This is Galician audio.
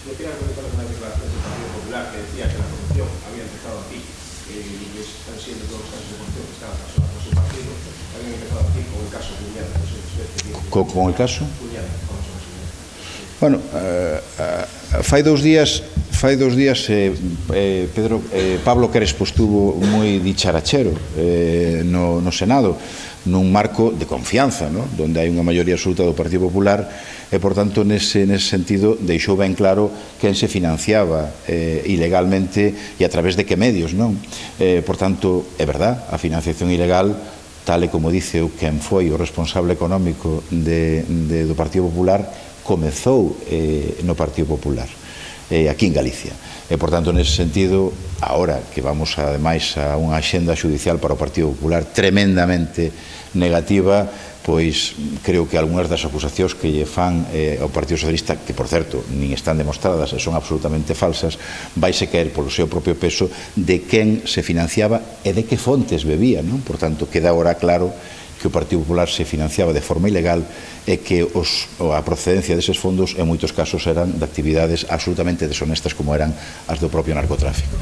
Yo quería comentar una declaración del Partido Popular que decía que la corrupción había empezado aquí y que están siendo todos los casos de corrupción que estaban pasados por su partido, habían empezado aquí con el caso Cuñada. No sé si con el caso? Cuñada, bueno, fai dous días Pablo Crespo estuvo moi dicharachero no Senado nun marco de confianza, ¿no? Donde hai unha maioría absoluta do Partido Popular e, por tanto, nese sentido deixou ben claro quen se financiaba ilegalmente e a través de que medios, non? Por tanto, é verdad, a financiación ilegal, tal e como dice quen foi o responsable económico do Partido Popular, comezou no Partido Popular, aquí en Galicia. E, por tanto, nese sentido, agora que vamos, ademais, a unha axenda xudicial para o Partido Popular tremendamente negativa, pois creo que algunhas das acusacións que lle fan ao Partido Socialista, que, por certo, nin están demostradas e son absolutamente falsas, vaise caer polo seu propio peso de quen se financiaba e de que fontes bebía, non? Por tanto, queda agora claro que o Partido Popular se financiaba de forma ilegal e que a procedencia deses fondos en moitos casos eran de actividades absolutamente deshonestas como eran as do propio narcotráfico.